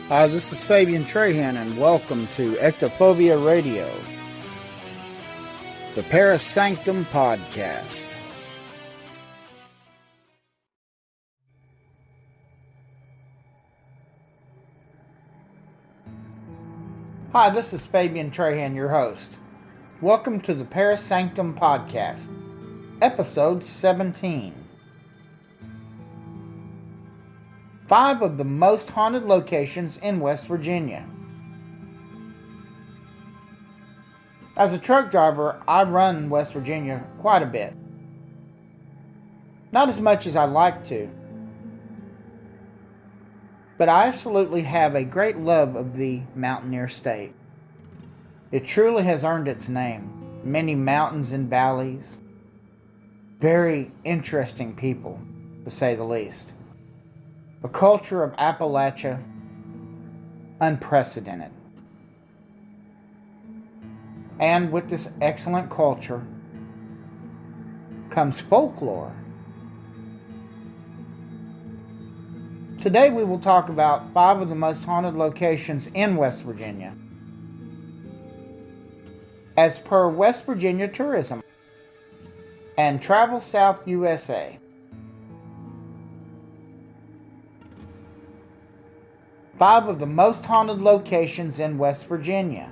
Hi, this is Fabian Trahan, and welcome to Ectophobia Radio, the Paris Sanctum Podcast. Hi, this is Fabian Trahan, your host. Welcome to the Paris Sanctum Podcast, episode 17. 5 of the most haunted locations in West Virginia. As a truck driver, I run West Virginia quite a bit. Not as much as I'd like to, but I absolutely have a great love of the Mountaineer State. It truly has earned its name. Many mountains and valleys. Very interesting people, to say the least. A culture of Appalachia, unprecedented. And with this excellent culture comes folklore. Today we will talk about 5 of the most haunted locations in West Virginia, as per West Virginia Tourism and Travel South USA. 5 of the most haunted locations in West Virginia.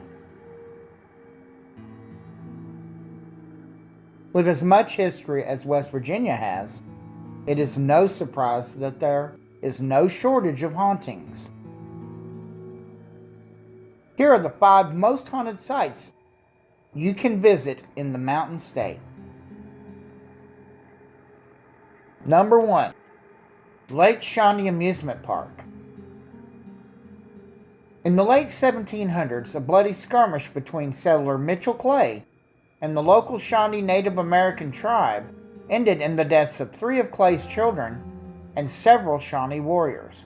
With as much history as West Virginia has, it is no surprise that there is no shortage of hauntings. Here are the 5 most haunted sites you can visit in the Mountain State. Number 1, Lake Shawnee Amusement Park. In the late 1700s, a bloody skirmish between settler Mitchell Clay and the local Shawnee Native American tribe ended in the deaths of 3 of Clay's children and several Shawnee warriors.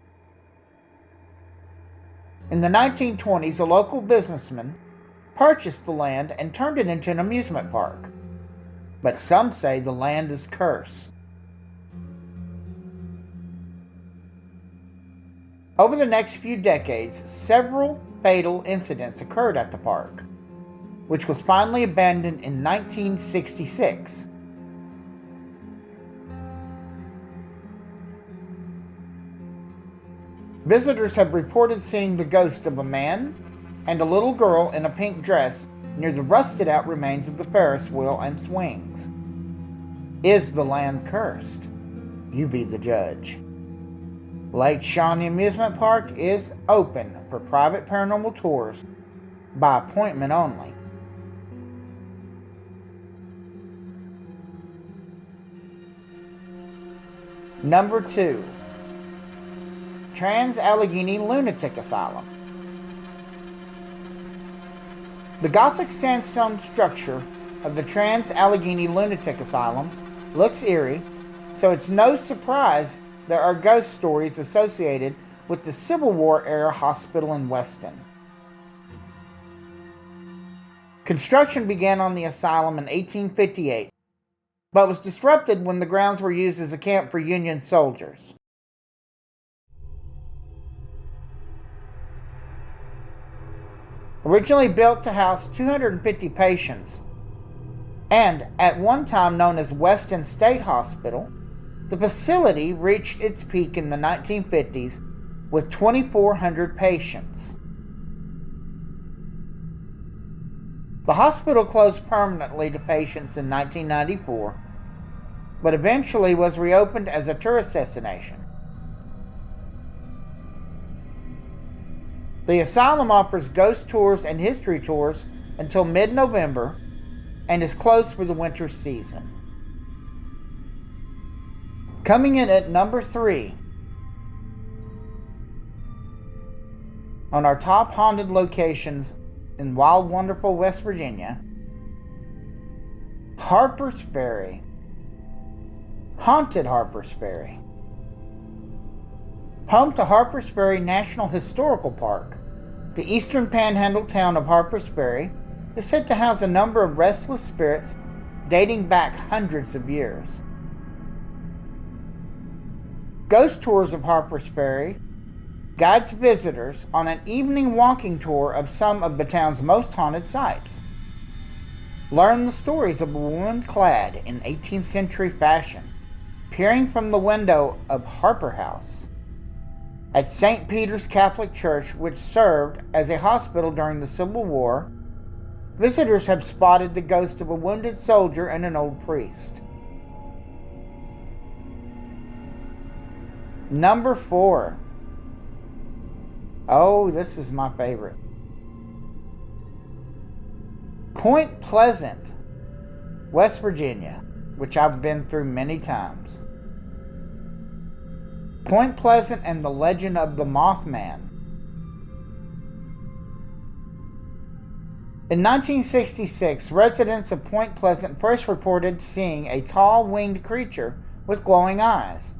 In the 1920s, a local businessman purchased the land and turned it into an amusement park. But some say the land is cursed. Over the next few decades, several fatal incidents occurred at the park, which was finally abandoned in 1966. Visitors have reported seeing the ghost of a man and a little girl in a pink dress near the rusted-out remains of the Ferris wheel and swings. Is the land cursed? You be the judge. Lake Shawnee Amusement Park is open for private paranormal tours by appointment only. Number 2, Trans-Allegheny Lunatic Asylum. The Gothic sandstone structure of the Trans-Allegheny Lunatic Asylum looks eerie, so it's no surprise there are ghost stories associated with the Civil War-era hospital in Weston. Construction began on the asylum in 1858, but was disrupted when the grounds were used as a camp for Union soldiers. Originally built to house 250 patients, and at one time known as Weston State Hospital, the facility reached its peak in the 1950s with 2,400 patients. The hospital closed permanently to patients in 1994, but eventually was reopened as a tourist destination. The asylum offers ghost tours and history tours until mid-November and is closed for the winter season. Coming in at number 3 on our top haunted locations in wild, wonderful West Virginia, Harper's Ferry. Haunted Harper's Ferry. Home to Harper's Ferry National Historical Park, the eastern panhandle town of Harper's Ferry is said to house a number of restless spirits dating back hundreds of years. Ghost tours of Harper's Ferry guides visitors on an evening walking tour of some of the town's most haunted sites. Learn the stories of a woman clad in 18th century fashion, peering from the window of Harper House at St. Peter's Catholic Church, which served as a hospital during the Civil War. Visitors have spotted the ghost of a wounded soldier and an old priest. Number 4. Oh, this is my favorite. Point Pleasant, West Virginia, which I've been through many times. Point Pleasant and the Legend of the Mothman. In 1966, residents of Point Pleasant first reported seeing a tall winged creature with glowing eyes.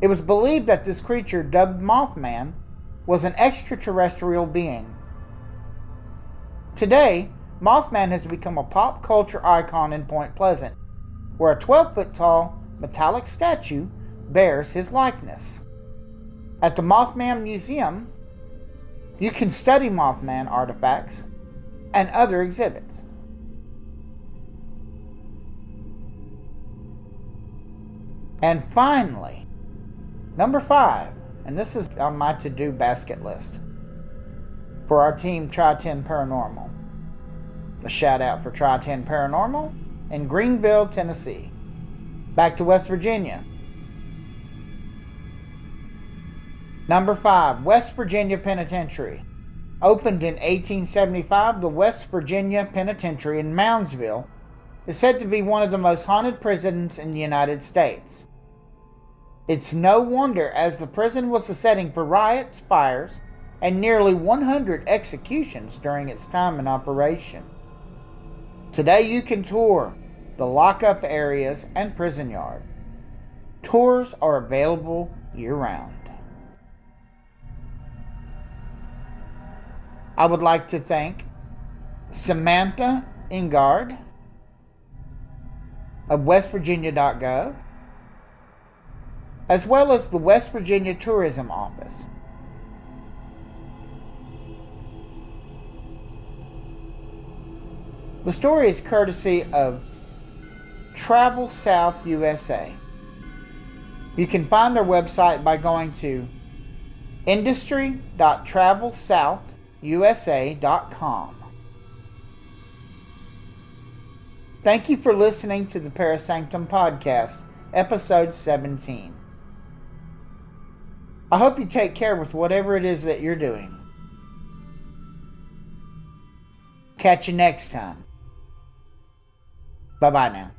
It was believed that this creature, dubbed Mothman, was an extraterrestrial being. Today, Mothman has become a pop culture icon in Point Pleasant, where a 12-foot tall metallic statue bears his likeness. At the Mothman Museum, you can study Mothman artifacts and other exhibits. And finally, number 5, and this is on my to-do basket list for our team Try-10 Paranormal. A shout out for Try-10 Paranormal in Greenville, Tennessee. Back to West Virginia. Number 5, West Virginia Penitentiary. Opened in 1875, the West Virginia Penitentiary in Moundsville is said to be one of the most haunted prisons in the United States. It's no wonder, as the prison was the setting for riots, fires, and nearly 100 executions during its time in operation. Today you can tour the lockup areas and prison yard. Tours are available year-round. I would like to thank Samantha Ingard of westvirginia.gov, as well as the West Virginia Tourism Office. The story is courtesy of Travel South USA. You can find their website by going to industry.travelsouth.usa.com. Thank you for listening to the Parasanctum Podcast, episode 17. I hope you take care with whatever it is that you're doing. Catch you next time. Bye-bye now.